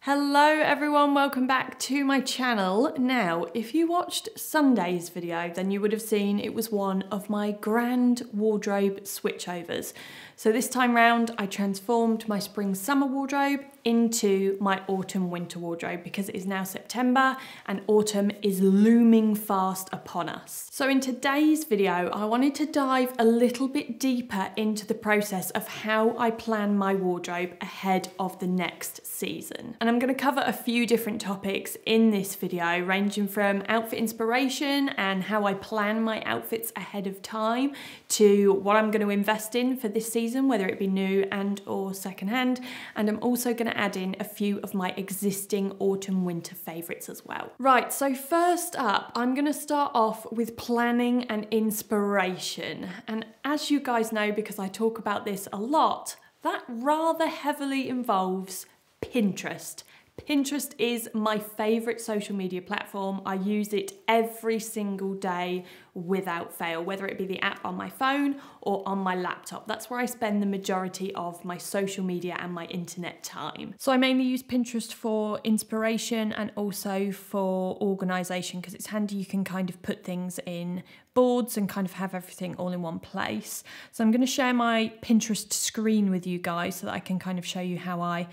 Hello everyone, welcome back to my channel. Now, if you watched Sunday's video, then you would have seen it was one of my grand wardrobe switchovers. So this time round, I transformed my spring-summer wardrobe into my autumn-winter wardrobe because it is now September and autumn is looming fast upon us. So in today's video, I wanted to dive a little bit deeper into the process of how I plan my wardrobe ahead of the next season. And I'm going to cover a few different topics in this video, ranging from outfit inspiration and how I plan my outfits ahead of time to what I'm going to invest in for this season, whether it be new and or secondhand. And I'm also going to add in a few of my existing autumn winter favorites as well. Right, so first up, I'm going to start off with planning and inspiration. And as you guys know, because I talk about this a lot, that rather heavily involves Pinterest. Pinterest is my favorite social media platform. I use it every single day without fail, whether it be the app on my phone or on my laptop. That's where I spend the majority of my social media and my internet time. So I mainly use Pinterest for inspiration and also for organization because it's handy. You can kind of put things in boards and kind of have everything all in one place. So I'm going to share my Pinterest screen with you guys so that I can kind of show you how I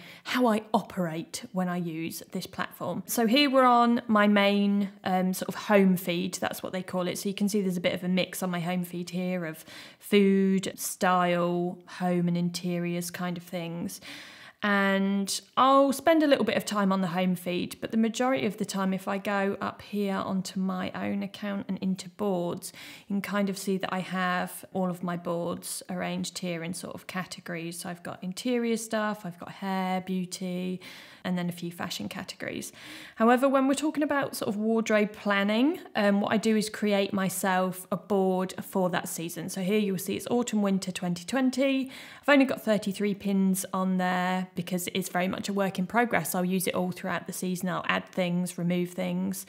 operate when I use this platform. So here we're on my main sort of home feed. That's what they call it. So you can see there's a bit of a mix on my home feed here of food, style, home and interiors kind of things. And I'll spend a little bit of time on the home feed, but the majority of the time, if I go up here onto my own account and into boards, you can kind of see that I have all of my boards arranged here in sort of categories. So I've got interior stuff, I've got hair, beauty, and then a few fashion categories. However, when we're talking about sort of wardrobe planning, what I do is create myself a board for that season. So here you'll see it's autumn winter 2020. I've only got 33 pins on there because it is very much a work in progress. I'll use it all throughout the season. I'll add things, remove things.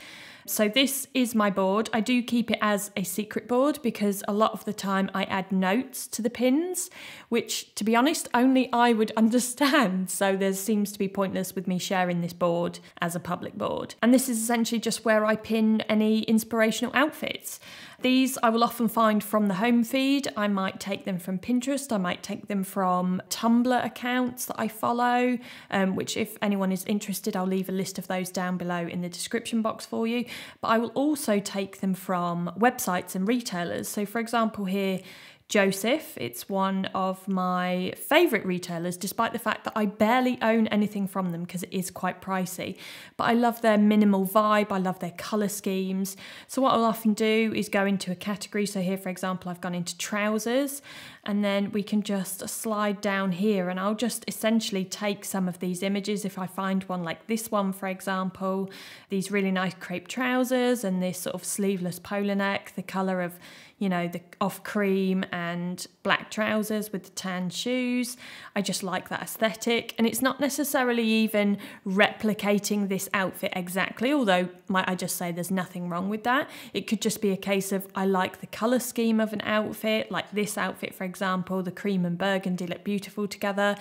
So this is my board. I do keep it as a secret board because a lot of the time I add notes to the pins, which to be honest, only I would understand. So there seems to be pointless with me sharing this board as a public board. And this is essentially just where I pin any inspirational outfits. These I will often find from the home feed. I might take them from Pinterest. I might take them from TUMBLR accounts that I follow, which if anyone is interested, I'll leave a list of those down below in the description box for you. But I will also take them from websites and retailers. So for example here, Joseph, it's one of my favourite retailers, despite the fact that I barely own anything from them because it is quite pricey. But I love their minimal vibe, I love their colour schemes. So what I'll often do is go into a category. So here, for example, I've gone into trousers, and then we can just slide down here and I'll just essentially take some of these images. If I find one like this one, for example, these really nice crepe trousers and this sort of sleeveless polo neck, the colour of, you know, the off cream and black trousers with the tan shoes. I just like that aesthetic. And it's not necessarily even replicating this outfit exactly, although might I just say there's nothing wrong with that. It could just be a case of I like the colour scheme of an outfit, like this outfit, for example, the cream and burgundy look beautiful together,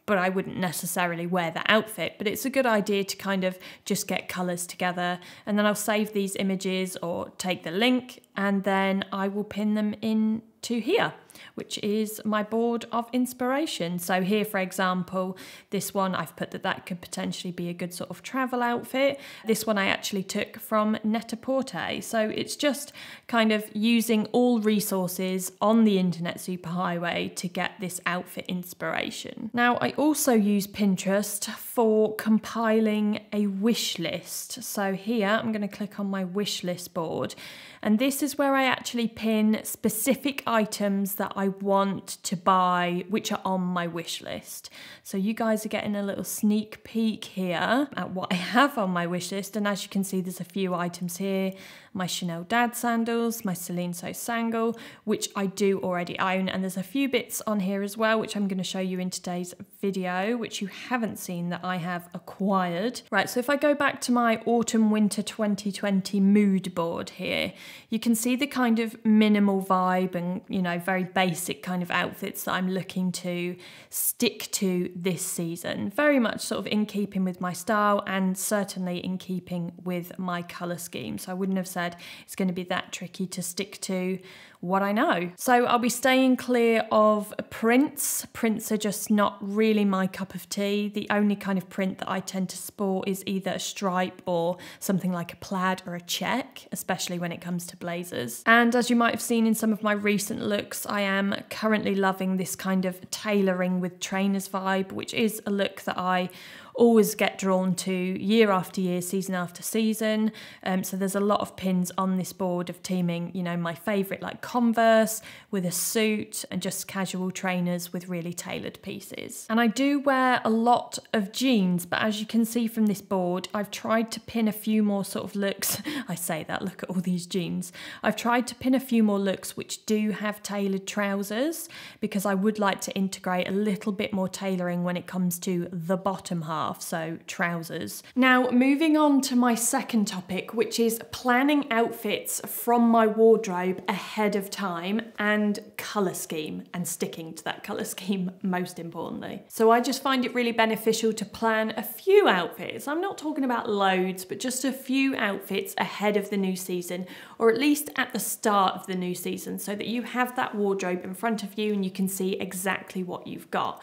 but I wouldn't necessarily wear that outfit. But it's a good idea to kind of just get colours together. And then I'll save these images or take the link and then I will pin them in to here, which is my board of inspiration. So here, for example, this one, I've put that could potentially be a good sort of travel outfit. This one I actually took from Net-a-Porter. So it's just kind of using all resources on the internet superhighway to get this outfit inspiration. Now, I also use Pinterest for compiling a wish list. So here, I'm going to click on my wish list board. And this is where I actually pin specific items that I want to buy, which are on my wish list. So you guys are getting a little sneak peek here at what I have on my wish list. And as you can see, there's a few items here. My Chanel Dad sandals, my Celine So Sangle, which I do already own. And there's a few bits on here as well, which I'm going to show you in today's video, which you haven't seen that I have acquired. Right, so if I go back to my autumn winter 2020 mood board here, you can see the kind of minimal vibe and, you know, very basic kind of outfits that I'm looking to stick to this season. Very much sort of in keeping with my style and certainly in keeping with my colour scheme. So I wouldn't have said it's going to be that tricky to stick to what I know. So I'll be staying clear of prints. Prints are just not really my cup of tea. The only kind of print that I tend to sport is either a stripe or something like a plaid or a check, especially when it comes to blazers. And as you might have seen in some of my recent looks, I am currently loving this kind of tailoring with trainers vibe, which is a look that I always get drawn to year after year, season after season. So there's a lot of pins on this board of teaming, you know, my favourite like Converse with a suit and just casual trainers with really tailored pieces. And I do wear a lot of jeans, but as you can see from this board, I've tried to pin a few more sort of looks. I say that, look at all these jeans. I've tried to pin a few more looks which do have tailored trousers, because I would like to integrate a little bit more tailoring when it comes to the bottom half. So trousers. Now moving on to my second topic, which is planning outfits from my wardrobe ahead of time and colour scheme, and sticking to that colour scheme most importantly. So I just find it really beneficial to plan a few outfits. I'm not talking about loads, but just a few outfits ahead of the new season, or at least at the start of the new season, so that you have that wardrobe in front of you and you can see exactly what you've got.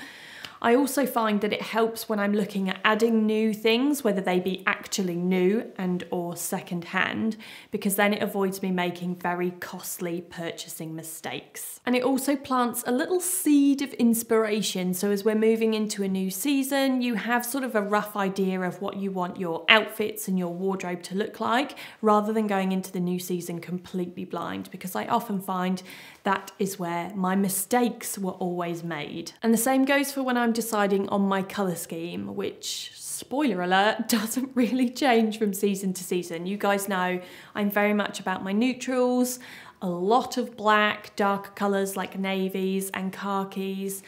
I also find that it helps when I'm looking at adding new things, whether they be actually new and or second hand, because then it avoids me making very costly purchasing mistakes. And it also plants a little seed of inspiration. So as we're moving into a new season, you have sort of a rough idea of what you want your outfits and your wardrobe to look like, rather than going into the new season completely blind, because I often find that is where my mistakes were always made. And the same goes for when I'm deciding on my colour scheme, which, spoiler alert, doesn't really change from season to season. You guys know I'm very much about my neutrals, a lot of black, darker colours like navies and khakis.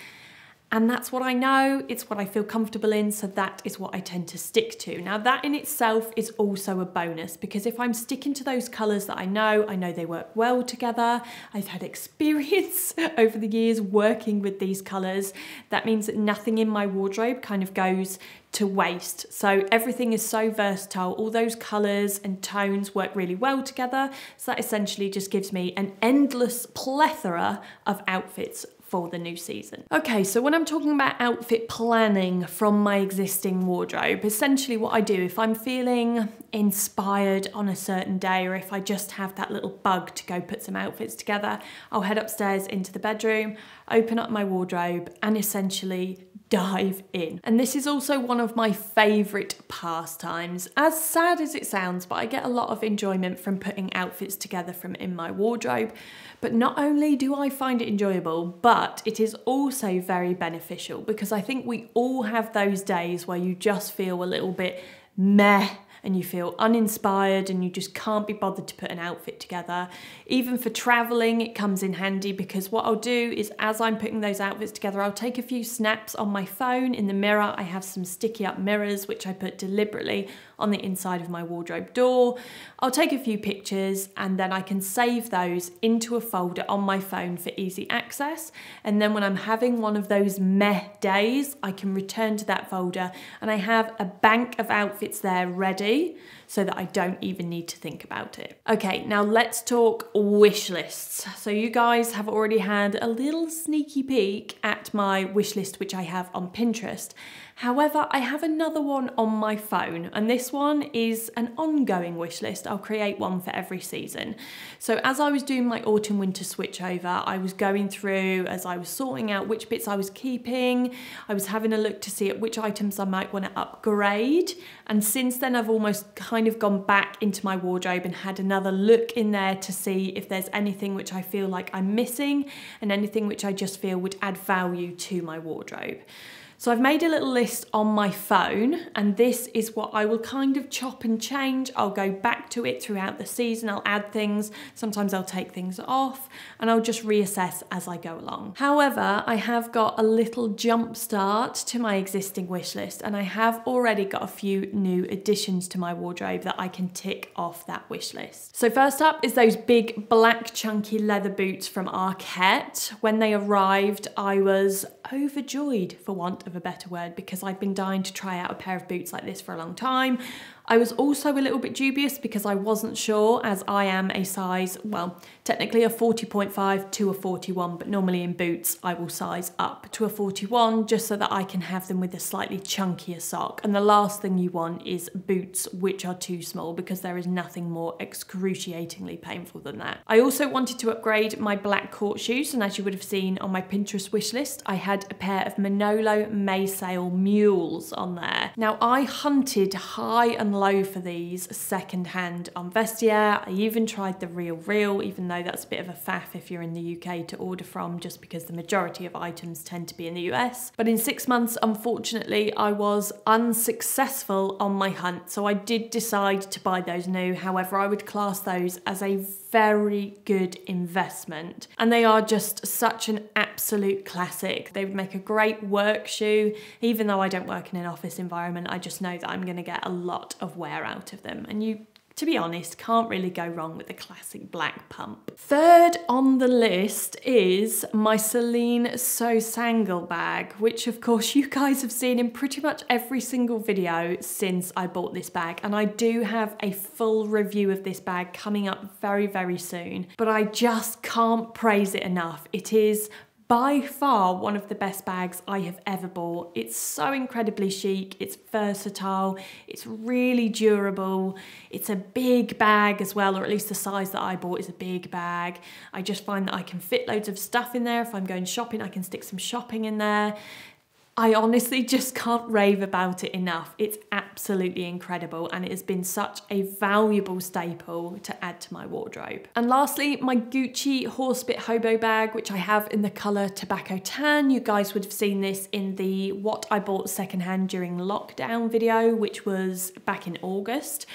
And that's what I know, it's what I feel comfortable in, so that is what I tend to stick to. Now that in itself is also a bonus, because if I'm sticking to those colours that I know they work well together, I've had experience over the years working with these colours, that means that nothing in my wardrobe kind of goes to waste. So everything is so versatile, all those colours and tones work really well together, so that essentially just gives me an endless plethora of outfits for the new season. Okay, so when I'm talking about outfit planning from my existing wardrobe, essentially what I do, if I'm feeling inspired on a certain day, or if I just have that little bug to go put some outfits together, I'll head upstairs into the bedroom, open up my wardrobe, and essentially dive in. And this is also one of my favourite pastimes. As sad as it sounds, but I get a lot of enjoyment from putting outfits together from in my wardrobe. But not only do I find it enjoyable, but it is also very beneficial, because I think we all have those days where you just feel a little bit meh, and you feel uninspired and you just can't be bothered to put an outfit together. Even for traveling, it comes in handy, because what I'll do is, as I'm putting those outfits together, I'll take a few snaps on my phone. In the mirror, I have some sticky up mirrors, which I put deliberately on the inside of my wardrobe door. I'll take a few pictures and then I can save those into a folder on my phone for easy access. And then when I'm having one of those meh days, I can return to that folder and I have a bank of outfits there ready, so that I don't even need to think about it. Okay, now let's talk wish lists. So you guys have already had a little sneaky peek at my wish list, which I have on Pinterest. However, I have another one on my phone, and this one is an ongoing wish list. I'll create one for every season. So as I was doing my autumn winter switchover, I was going through, as I was sorting out which bits I was keeping, I was having a look to see at which items I might want to upgrade. And since then, I've almost kind of gone back into my wardrobe and had another look in there to see if there's anything which I feel like I'm missing and anything which I just feel would add value to my wardrobe. So I've made a little list on my phone, and this is what I will kind of chop and change. I'll go back to it throughout the season, I'll add things, sometimes I'll take things off, and I'll just reassess as I go along. However, I have got a little jump start to my existing wish list, and I have already got a few new additions to my wardrobe that I can tick off that wish list. So first up is those big black chunky leather boots from Arket. When they arrived, I was overjoyed, for want of a better word, because I've been dying to try out a pair of boots like this for a long time. I was also a little bit dubious because I wasn't sure, as I am a size, well, technically a 40.5 to a 41, but normally in boots I will size up to a 41 just so that I can have them with a slightly chunkier sock. And the last thing you want is boots which are too small, because there is nothing more excruciatingly painful than that. I also wanted to upgrade my black court shoes, and as you would have seen on my Pinterest wish list, I had a pair of Manolo Maysail mules on there. Now, I hunted high and low for these secondhand on Vestiaire. I even tried the Real, even though that's a bit of a faff if you're in the UK to order from, just because the majority of items tend to be in the US. But in 6 months, unfortunately, I was unsuccessful on my hunt, so I did decide to buy those new. However, I would class those as a very good investment, and they are just such an absolute classic. They would make a great work shoe. Even though I don't work in an office environment, I just know that I'm going to get a lot of wear out of them, and you, to be honest, can't really go wrong with the classic black pump. Third on the list is my Celine So Sangle bag, which of course you guys have seen in pretty much every single video since I bought this bag, and I do have a full review of this bag coming up very, very soon, but I just can't praise it enough. It is by far one of the best bags I have ever bought. It's so incredibly chic, it's versatile, it's really durable, it's a big bag as well, or at least the size that I bought is a big bag. I just find that I can fit loads of stuff in there. If I'm going shopping, I can stick some shopping in there. I honestly just can't rave about it enough. It's absolutely incredible, and it has been such a valuable staple to add to my wardrobe. And lastly, my Gucci Horsebit Hobo bag, which I have in the colour Tobacco Tan. You guys would have seen this in the What I Bought Secondhand During Lockdown video, which was back in August.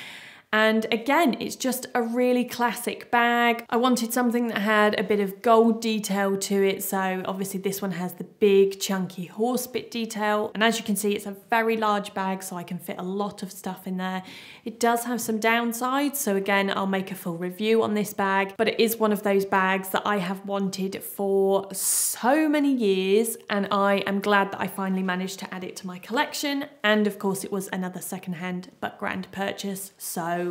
And again, it's just a really classic bag. I wanted something that had a bit of gold detail to it, so obviously this one has the big chunky horsebit detail. And as you can see, it's a very large bag, so I can fit a lot of stuff in there. It does have some downsides, so again, I'll make a full review on this bag, but it is one of those bags that I have wanted for so many years, and I am glad that I finally managed to add it to my collection. And of course, it was another secondhand but grand purchase, so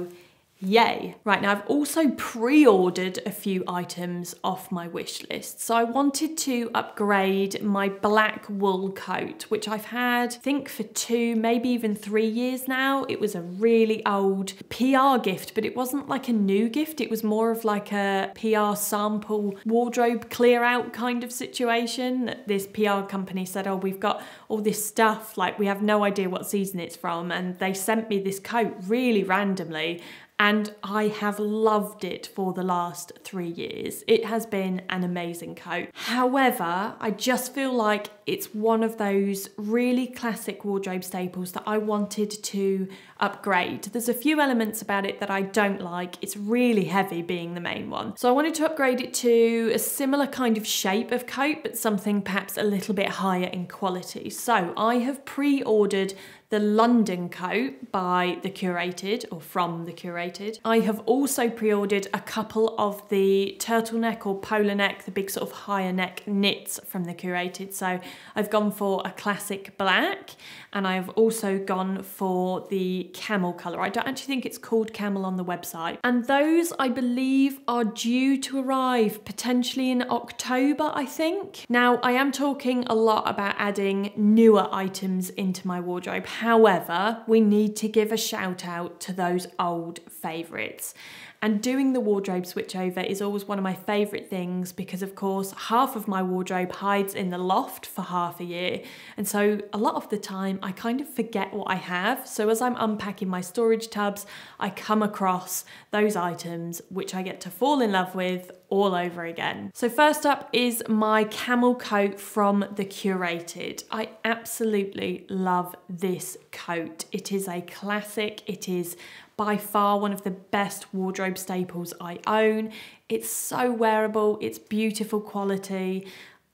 yay. Right, now I've also pre-ordered a few items off my wish list. So I wanted to upgrade my black wool coat, which I've had, I think, for 2, maybe even 3 years now. It was a really old PR gift, but it wasn't like a new gift. It was more of like a PR sample wardrobe clear out kind of situation. This PR company said, oh, we've got all this stuff, like we have no idea what season it's from. And they sent me this coat really randomly, and I have loved it for the last 3 years. It has been an amazing coat. However, I just feel like it's one of those really classic wardrobe staples that I wanted to upgrade. There's a few elements about it that I don't like. It's really heavy, being the main one. So I wanted to upgrade it to a similar kind of shape of coat, but something perhaps a little bit higher in quality. So I have pre-ordered the London coat by the Curated, or from the Curated. I have also pre-ordered a couple of the turtleneck or polar neck, the big sort of higher neck knits from the Curated. So I've gone for a classic black, and I've also gone for the camel colour. I don't actually think it's called camel on the website. And those, I believe, are due to arrive potentially in October, I think. Now, I am talking a lot about adding newer items into my wardrobe. However, we need to give a shout out to those old favourites. And doing the wardrobe switchover is always one of my favourite things because of course half of my wardrobe hides in the loft for half a year. And so a lot of the time I kind of forget what I have. So as I'm unpacking my storage tubs, I come across those items which I get to fall in love with all over again. So first up is my camel coat from the Curated. I absolutely love this coat. It is a classic. It is by far one of the best wardrobe staples I own. It's so wearable. It's beautiful quality.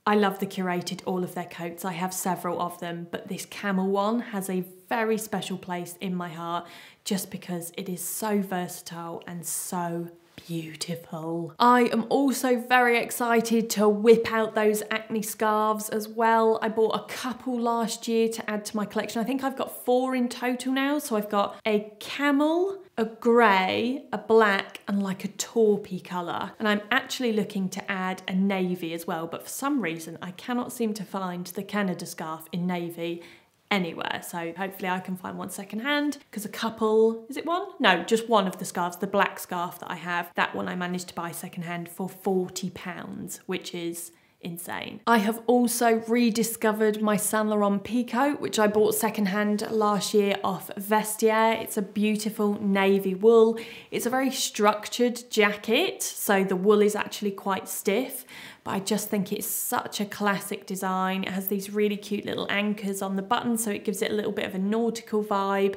I love the Curated, all of their coats. I have several of them, but this camel one has a very special place in my heart just because it is so versatile and so beautiful. I am also very excited to whip out those acne scarves as well. I bought a couple last year to add to my collection. I think I've got 4 in total now. So I've got a camel, a grey, a black, and like a taupey colour. And I'm actually looking to add a navy as well, but for some reason I cannot seem to find the Canada scarf in navy anywhere. So hopefully I can find one secondhand because a couple, is it one? No, just one of the scarves, the black scarf that I have, that one I managed to buy secondhand for £40, which is insane. I have also rediscovered my Saint Laurent peacoat, which I bought secondhand last year off Vestiaire. It's a beautiful navy wool. It's a very structured jacket, so the wool is actually quite stiff, but I just think it's such a classic design. It has these really cute little anchors on the button, so it gives it a little bit of a nautical vibe.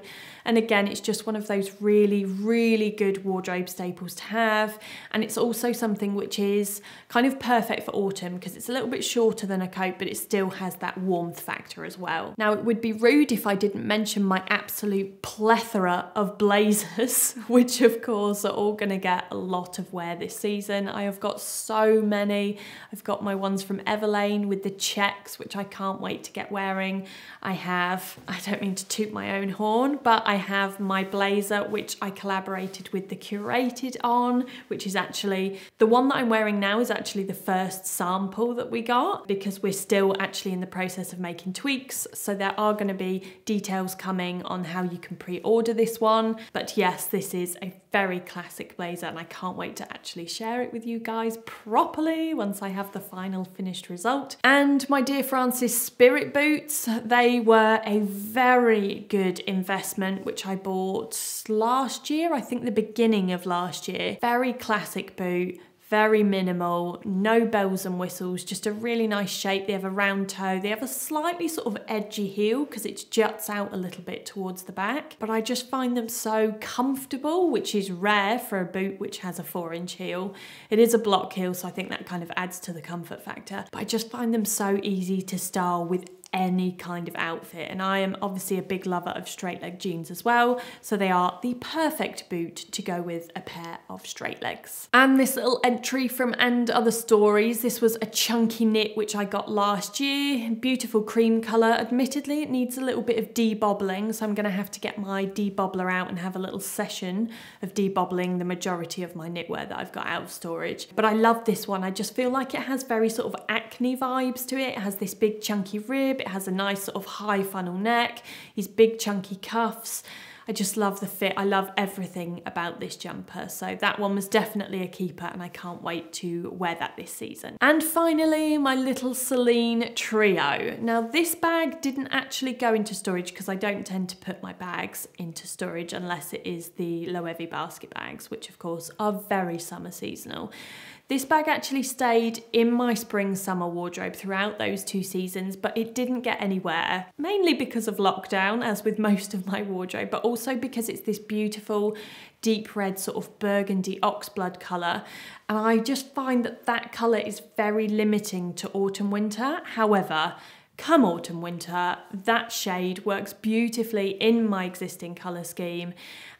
And again, it's just one of those really, really good wardrobe staples to have. And it's also something which is kind of perfect for autumn because it's a little bit shorter than a coat, but it still has that warmth factor as well. Now, it would be rude if I didn't mention my absolute plethora of blazers, which of course are all gonna get a lot of wear this season. I have got so many. I've got my ones from Everlane with the checks, which I can't wait to get wearing. I don't mean to toot my own horn, but I have my blazer, which I collaborated with the Curated on, which is actually, the one that I'm wearing now is actually the first sample that we got because we're still actually in the process of making tweaks. So there are going to be details coming on how you can pre-order this one. But yes, this is a very classic blazer and I can't wait to actually share it with you guys properly once I have the final finished result. And my dear Francis Spirit boots, they were a very good investment, which I bought last year, I think the beginning of last year. Very classic boot, very minimal, no bells and whistles, just a really nice shape. They have a round toe. They have a slightly sort of edgy heel because it juts out a little bit towards the back, but I just find them so comfortable, which is rare for a boot which has a 4-inch heel. It is a block heel, so I think that kind of adds to the comfort factor, but I just find them so easy to style with any kind of outfit. And I am obviously a big lover of straight leg jeans as well, so they are the perfect boot to go with a pair of straight legs. And this little entry from And Other Stories, this was a chunky knit which I got last year, beautiful cream colour. Admittedly it needs a little bit of debobbling, so I'm going to have to get my debobbler out and have a little session of debobbling the majority of my knitwear that I've got out of storage. But I love this one. I just feel like it has very sort of acne vibes to it. It has this big chunky rib. It has a nice sort of high funnel neck, these big chunky cuffs. I just love the fit. I love everything about this jumper. So that one was definitely a keeper and I can't wait to wear that this season. And finally, my little Celine trio. Now this bag didn't actually go into storage because I don't tend to put my bags into storage unless it is the Loewe basket bags, which of course are very summer seasonal. This bag actually stayed in my spring-summer wardrobe throughout those 2 seasons, but it didn't get anywhere, mainly because of lockdown, as with most of my wardrobe, but also because it's this beautiful deep red sort of burgundy oxblood colour. And I just find that that colour is very limiting to autumn-winter. However, come autumn-winter, that shade works beautifully in my existing colour scheme.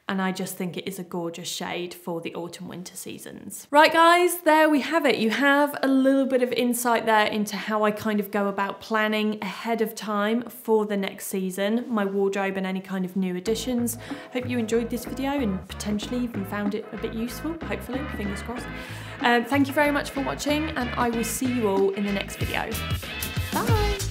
And I just think it is a gorgeous shade for the autumn-winter seasons. Right guys, there we have it. You have a little bit of insight there into how I kind of go about planning ahead of time for the next season, my wardrobe and any kind of new additions. Hope you enjoyed this video and potentially even found it a bit useful, hopefully, fingers crossed. Thank you very much for watching and I will see you all in the next video. Bye!